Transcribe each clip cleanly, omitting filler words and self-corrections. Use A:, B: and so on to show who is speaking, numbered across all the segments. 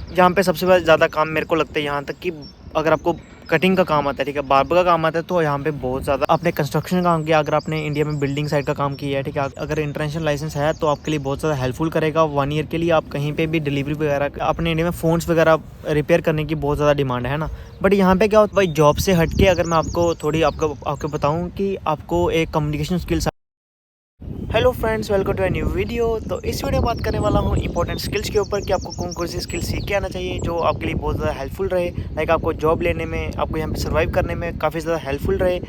A: यहाँ पे सबसे ज़्यादा काम मेरे को लगता है यहाँ तक कि अगर आपको कटिंग का काम आता है, ठीक है, बार्बर का काम आता है, तो यहाँ पे बहुत ज़्यादा आपने कंस्ट्रक्शन का काम किया, अगर आपने इंडिया में बिल्डिंग साइड का काम किया है, ठीक है, अगर इंटरनेशनल लाइसेंस है तो आपके लिए बहुत ज़्यादा हेल्पफुल करेगा। 1 ईयर के लिए आप कहीं पे भी डिलीवरी वगैरह, अपने इंडिया में फ़ोन्स वगैरह रिपेयर करने की बहुत ज़्यादा डिमांड है ना। बट यहाँ पे क्या होता है भाई, जॉब से हट के अगर मैं आपको थोड़ी आपको बताऊँ कि आपको एक communication skills. Hello friends, welcome to a new video. तो इस वीडियो में बात करने वाला हूँ इंपॉर्टेंट स्किल्स के ऊपर कि आपको कौन कौन सी स्किल्स सीख के आना चाहिए जो आपके लिए बहुत ज़्यादा हेल्पफुल रहे, लाइक आपको जॉब लेने में, आपको यहाँ पे सर्वाइव करने में काफ़ी ज़्यादा हेल्पफुल रहे।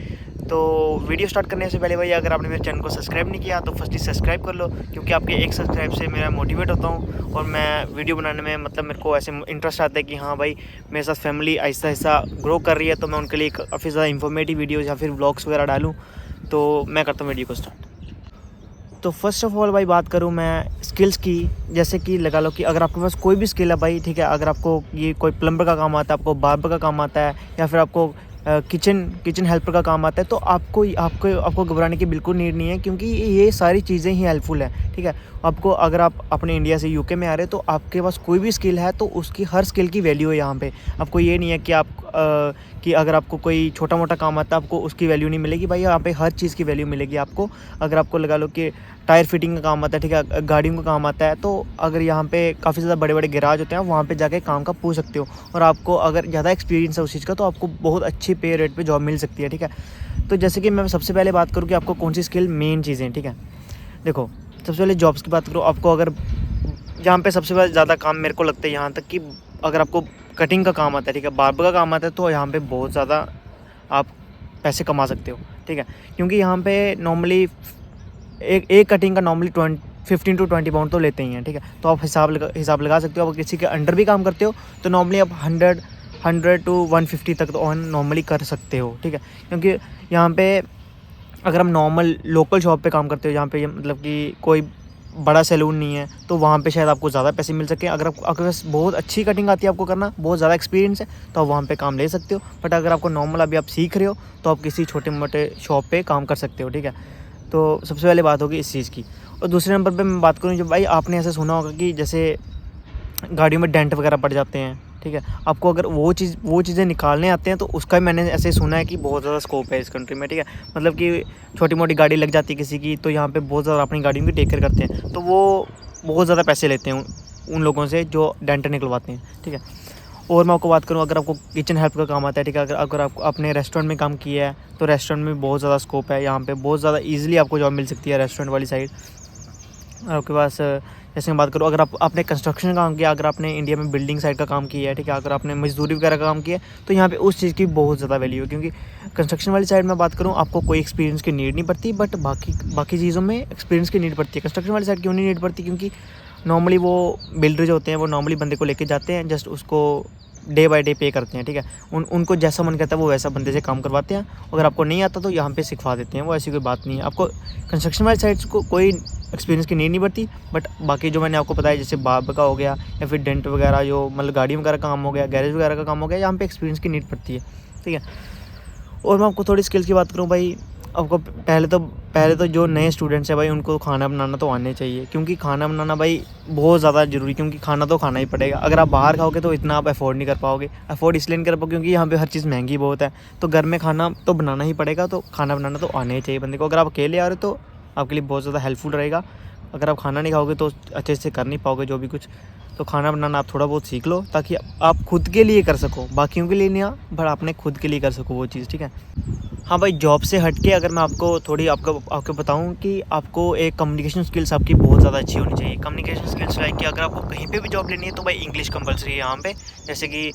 A: तो वीडियो स्टार्ट करने से पहले भाई, अगर आपने मेरे चैनल को सब्सक्राइब नहीं किया तो फर्स्टली सब्सक्राइब कर लो, क्योंकि आपके एक सब्सक्राइब से मेरा मोटिवेट होता हूँ और मैं वीडियो बनाने में मतलब मेरे को ऐसे इंटरेस्ट आता है कि हाँ भाई, मेरे साथ फैमिली आहिस्ता आहिस्ता ग्रो कर रही है, तो मैं उनके लिए काफ़ी ज़्यादा इन्फॉर्मेटिव वीडियोज़ या फिर व्लॉग्स वगैरह डालूँ। तो मैं करता हूँ वीडियो को स्टार्ट। तो फर्स्ट ऑफ ऑल भाई बात करूँ मैं स्किल्स की, जैसे कि लगा लो कि अगर आपके पास कोई भी स्किल है भाई, ठीक है, अगर आपको ये कोई प्लम्बर का काम आता है, आपको बार्बर का काम आता है, या फिर आपको किचन हेल्पर का काम आता है, तो आपको आपको आपको घबराने की बिल्कुल नीड नहीं है, क्योंकि ये सारी चीज़ें ही हेल्पफुल है। ठीक है, आपको अगर आप अपने इंडिया से यूके में आ रहे हो तो आपके पास कोई भी स्किल है तो उसकी हर स्किल की वैल्यू है यहाँ पे। आपको ये नहीं है कि कि अगर आपको कोई छोटा मोटा काम आता है आपको उसकी वैल्यू नहीं मिलेगी भाई, यहाँ पे हर चीज़ की वैल्यू मिलेगी आपको। अगर आपको लगा लो कि टायर फिटिंग का काम आता है, ठीक है, गाड़ियों का काम आता है, तो अगर यहाँ पे काफ़ी ज़्यादा बड़े बड़े गैराज होते हैं, वहाँ पे जाके काम का पूछ सकते हो, और आपको अगर ज़्यादा एक्सपीरियंस है उस चीज़ का तो आपको बहुत अच्छी पे रेट पे जॉब मिल सकती है। ठीक है, तो जैसे कि मैं सबसे पहले बात करूँ कि आपको कौन सी स्किल मेन चीज़ें, ठीक है, देखो सबसे पहले जॉब्स की बात करो। आपको अगर यहाँ पे सबसे ज़्यादा काम मेरे को लगता है यहाँ तक कि अगर आपको कटिंग का काम आता है, ठीक है, बार्बर का काम आता है, तो यहाँ पे बहुत ज़्यादा आप पैसे कमा सकते हो। ठीक है, क्योंकि यहाँ पे नॉर्मली एक कटिंग का नॉर्मली 15 to 20 पाउंड तो लेते ही हैं। ठीक है, तो आप हिसाब लगा सकते हो। अगर किसी के अंडर भी काम करते हो तो नॉर्मली आप 100 to 150 तक तो ऑन नॉर्मली कर सकते हो। ठीक है, क्योंकि यहाँ पे अगर हम नॉर्मल लोकल शॉप पे काम करते हो, जहाँ पे मतलब कि कोई बड़ा सैलून नहीं है, तो वहाँ पे शायद आपको ज़्यादा पैसे मिल सके। अगर आपके पास बहुत अच्छी कटिंग आती है, आपको करना बहुत ज़्यादा एक्सपीरियंस है, तो आप वहाँ पे काम ले सकते हो। बट अगर आपको नॉर्मल अभी आप सीख रहे हो तो आप किसी छोटे मोटे शॉप पे काम कर सकते हो। ठीक है, तो सबसे पहले बात होगी इस चीज़ की। और दूसरे नंबर पे मैं बात करूँ, जब भाई आपने ऐसे सुना होगा कि जैसे गाड़ियों में डेंट वगैरह पड़ जाते हैं, ठीक है, आपको अगर वो चीज़ें निकालने आते हैं तो उसका भी मैंने ऐसे सुना है कि बहुत ज़्यादा स्कोप है इस कंट्री में। ठीक है, मतलब कि छोटी मोटी गाड़ी लग जाती है किसी की, तो यहाँ पे बहुत ज़्यादा अपनी गाड़ियों की टेक केयर करते हैं, तो वो बहुत ज़्यादा पैसे लेते हैं उन लोगों से जो डेंट निकलवाते हैं। ठीक है, और मैं आपको बात करूँ, अगर आपको किचन हेल्प का काम आता है, ठीक है, अगर आपको अपने रेस्टोरेंट में काम किया है तो रेस्टोरेंट में बहुत ज़्यादा स्कोप है, यहाँ पे बहुत ज़्यादा ईजिली आपको जॉब मिल सकती है रेस्टोरेंट वाली साइड। और आपके पास जैसे मैं बात करूँ, अगर आपने कंस्ट्रक्शन का काम किया, अगर आपने इंडिया में बिल्डिंग साइड का काम किया है, ठीक है, अगर आपने मजदूरी वगैरह का काम किया है, तो यहाँ पे उस चीज़ की बहुत ज़्यादा वैल्यू है। क्योंकि कंस्ट्रक्शन वाली साइड में बात करूँ, आपको कोई एक्सपीरियंस की नीड नहीं पड़ती, बट बाकी चीज़ों में एक्सपीरियंस की नीड पड़ती है। कंस्ट्रक्शन वाली साइड क्यों नहीं नीड पड़ती? क्योंकि नॉर्मली वो बिल्डर जो होते हैं वो नॉर्मली बंदे को लेके जाते हैं, जस्ट उसको डे बाय डे पे करते हैं। ठीक है, उनको जैसा मन करता है वो वैसा बंदे से काम करवाते हैं। अगर आपको नहीं आता तो यहाँ पे सिखवा देते हैं, वो ऐसी कोई बात नहीं है। आपको कंस्ट्रक्शन वाली साइड्स को कोई एक्सपीरियंस की नीड नहीं पड़ती, बट बाकी जो मैंने आपको बताया जैसे बार्बर का हो गया, या फिर डेंट वगैरह, जो मतलब गाड़ी वगैरह का काम हो गया, गैरेज वगैरह का काम हो गया, यहाँ पे एक्सपीरियंस की नीड पड़ती है। ठीक है, और मैं आपको थोड़ी स्किल्स की बात करूँ भाई, आपको पहले तो जो नए स्टूडेंट्स हैं भाई, उनको खाना बनाना तो आने चाहिए, क्योंकि खाना बनाना भाई बहुत ज़्यादा ज़रूरी, क्योंकि खाना तो खाना ही पड़ेगा। अगर आप बाहर खाओगे तो इतना आप अफोर्ड नहीं कर पाओगे। अफोर्ड इसलिए नहीं कर पाओगे क्योंकि यहाँ पे हर चीज़ महंगी बहुत है, तो घर में खाना तो बनाना ही पड़ेगा, तो खाना बनाना तो आना ही चाहिए बंदे को। अगर आप अकेले आ रहे हो तो आपके लिए बहुत ज़्यादा हेल्पफुल रहेगा। अगर आप खाना नहीं खाओगे तो अच्छे से कर नहीं पाओगे जो भी कुछ। तो खाना बनाना आप थोड़ा बहुत सीख लो, ताकि आप खुद के लिए कर सको, बाकियों के लिए नहीं, बट आपने खुद के लिए कर सको वो चीज़। ठीक है, हाँ भाई, जॉब से हट के अगर मैं आपको थोड़ी आपको बताऊँ कि आपको एक कम्युनिकेशन स्किल्स आपकी बहुत ज़्यादा अच्छी होनी चाहिए। कम्युनिकेशन स्किल्स लाइक कि अगर आपको कहीं पे भी जॉब लेनी है तो भाई इंग्लिश कंपलसरी है यहाँ पे। जैसे कि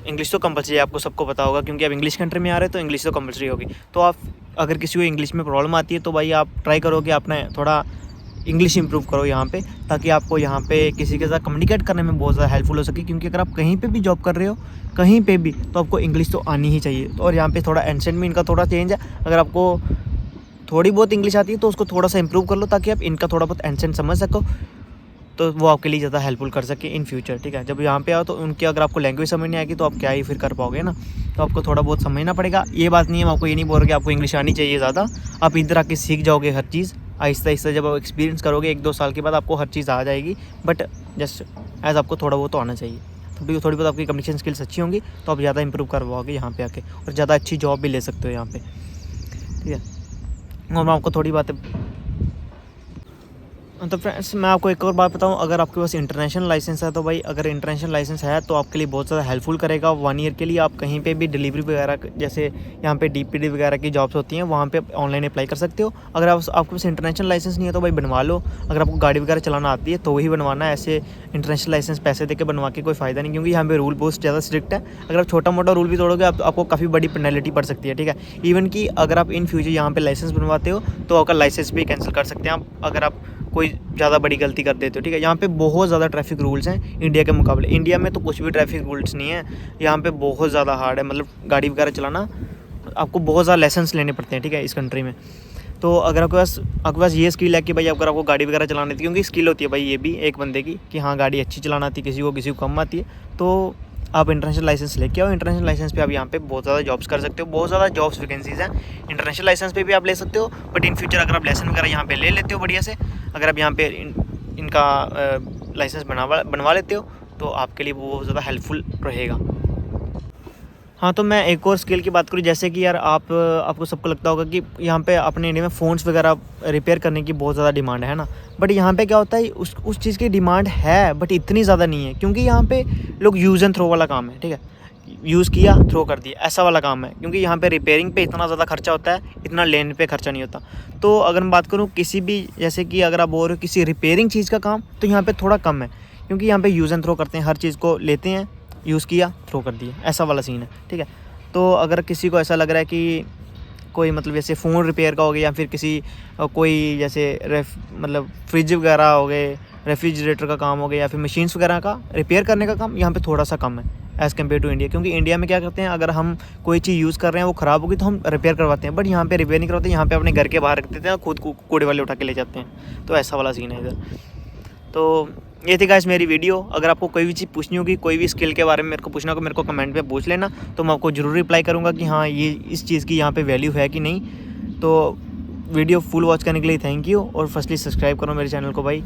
A: इंग्लिश तो कंपलसरी है, आपको सबको पता होगा, क्योंकि आप इंग्लिश कंट्री में आ रहे हो तो इंग्लिश तो कंपलसरी होगी। तो आप अगर किसी को इंग्लिश में प्रॉब्लम आती है तो भाई आप ट्राई करो कि आपने थोड़ा इंग्लिश इंप्रूव करो यहाँ पे, ताकि आपको यहाँ पे किसी के साथ कम्युनिकेट करने में बहुत ज़्यादा हेल्पफुल हो सके। क्योंकि अगर आप कहीं पे भी जॉब कर रहे हो, कहीं पे भी, तो आपको इंग्लिश तो आनी ही चाहिए। तो और यहाँ पे थोड़ा एंसेंट में इनका थोड़ा चेंज है। अगर आपको थोड़ी बहुत इंग्लिश आती है तो उसको थोड़ा सा इंप्रूव कर लो, ताकि आप इनका थोड़ा बहुत एंसेंट समझ सको, तो वो आपके लिए ज़्यादा हेल्पफुल कर सके इन फ्यूचर। ठीक है, जब यहाँ पे आओ तो उनकी अगर आपको लैंग्वेज समझ नहीं आएगी तो आप क्या ही फिर कर पाओगे ना। तो आपको थोड़ा बहुत समझना पड़ेगा। ये बात नहीं है, मैं आपको ये नहीं बोल रहा कि आपको इंग्लिश आनी चाहिए ज़्यादा, आप इधर आके सीख जाओगे हर चीज़, आहिस्ता आहिस्ता जब आप एक्सपीरियंस करोगे 1-2 साल के बाद आपको हर चीज़ आ जाएगी, बट जस्ट एज आपको थोड़ा बहुत तो आना चाहिए। थोड़ी बहुत आपकी कम्युनिकेशन स्किल्स अच्छी होंगी तो आप ज़्यादा इंप्रूव कर पाओगे यहाँ पे आके, और ज़्यादा अच्छी जॉब भी ले सकते हो यहाँ पे, ठीक है। और मैं आपको थोड़ी बातें तो फ्रेंड्स मैं आपको एक और बात बताऊं, अगर आपके पास इंटरनेशनल लाइसेंस है तो भाई अगर इंटरनेशनल लाइसेंस है तो आपके लिए बहुत ज़्यादा हेल्पफुल करेगा। 1 ईयर के लिए आप कहीं पे भी डिलीवरी वगैरह, जैसे यहाँ पे डीपीडी वगैरह की जॉब्स होती हैं, वहाँ पे ऑनलाइन अप्लाई कर सकते हो। अगर आपके पास इंटरनेशनल लाइसेंस नहीं है तो भाई बनवा लो। अगर आपको गाड़ी वगैरह चलाना आती है तो वही बनवाना है, ऐसे इंटरनेशनल लाइसेंस पैसे दे के बनवा के कोई फ़ायदा नहीं, क्योंकि यहाँ पे रूल बहुत ज़्यादा स्ट्रिक्ट है। अगर आप छोटा मोटा रूल भी तोड़ोगे आपको काफ़ी बड़ी पेनल्टी पड़ सकती है, ठीक है। इवन कि अगर आप इन फ्यूचर यहाँ पे लाइसेंस बनवाते हो तो आपका लाइसेंस भी कैंसिल कर सकते हैं आप, अगर आप कोई ज़्यादा बड़ी गलती कर देते हो, ठीक है। यहाँ पे बहुत ज़्यादा ट्रैफिक रूल्स हैं इंडिया के मुकाबले। इंडिया में तो कुछ भी ट्रैफिक रूल्स नहीं है, यहाँ पे बहुत ज़्यादा हार्ड है, मतलब गाड़ी वगैरह चलाना आपको बहुत ज़्यादा लाइसेंस लेने पड़ते हैं, ठीक है, इस कंट्री में। तो अगर आपके पास ये स्किल है कि भाई अगर आपको गाड़ी वगैरह चलानी थी, क्योंकि स्किल होती है भाई ये भी एक बंदे की कि हाँ गाड़ी अच्छी चलाना आती है, किसी को कम आती है, तो आप इंटरनेशनल लाइसेंस लेके आओ। इंटरनेशनल लाइसेंस पे आप यहाँ पे बहुत ज़्यादा जॉब्स कर सकते हो, बहुत ज़्यादा जॉब्स वैकेंसीज़ हैं। इंटरनेशनल लाइसेंस पे भी आप ले सकते हो, बट इन फ्यूचर अगर आप लाइसेंस वगैरह यहाँ पे ले लेते हो बढ़िया से, अगर आप यहाँ पे इनका लाइसेंस बनवा लेते हो तो आपके लिए वो ज़्यादा हेल्पफुल रहेगा। हाँ, तो मैं एक और स्किल की बात करूँ, जैसे कि यार आपको सबको लगता होगा कि यहाँ पे अपने इंडिया में फ़ोन्स वगैरह रिपेयर करने की बहुत ज़्यादा डिमांड है ना, बट यहाँ पे क्या होता है उस चीज़ की डिमांड है बट इतनी ज़्यादा नहीं है, क्योंकि यहाँ पे लोग यूज़ एंड थ्रो वाला काम है, ठीक है, यूज़ किया थ्रो कर दिया ऐसा वाला काम है, क्योंकि यहाँ पे रिपेयरिंग पे इतना ज़्यादा खर्चा होता है, इतना लेने पे खर्चा नहीं होता। तो अगर मैं बात करूँ किसी भी, जैसे कि अगर आप बोल रहे हो किसी रिपेयरिंग चीज़ का काम, तो यहाँ पे थोड़ा कम है, क्योंकि यहाँ पे यूज़ एंड थ्रो करते हैं, हर चीज़ को लेते हैं, यूज़ किया थ्रो कर दिया, ऐसा वाला सीन है, ठीक है। तो अगर किसी को ऐसा लग रहा है कि कोई मतलब जैसे फ़ोन रिपेयर का हो गया, या फिर किसी कोई जैसे मतलब फ्रिज वगैरह हो गए, रेफ्रिजरेटर का काम हो गया, या फिर मशीन्स वगैरह का रिपेयर करने का काम यहाँ पे थोड़ा सा कम है एज़ कम्पेयर टू इंडिया। क्योंकि इंडिया में क्या करते हैं, अगर हम कोई चीज़ यूज़ कर रहे हैं वो ख़राब होगी तो हम रिपेयर करवाते हैं, बट यहाँ पे रिपेयर नहीं करवाते, यहाँ पे अपने घर के बाहर रख देते हैं, खुद कूड़े वाले उठा के ले जाते हैं, तो ऐसा वाला सीन है इधर। तो ये थी गाइस मेरी वीडियो। अगर आपको कोई भी चीज़ पूछनी होगी, कोई भी स्किल के बारे में मेरे को पूछना होगा, मेरे को कमेंट पे पूछ लेना, तो मैं आपको ज़रूर रिप्लाई करूँगा कि हाँ ये इस चीज़ की यहाँ पे वैल्यू है कि नहीं। तो वीडियो फुल वॉच करने के लिए थैंक यू, और फर्स्टली सब्सक्राइब करो मेरे चैनल को भाई।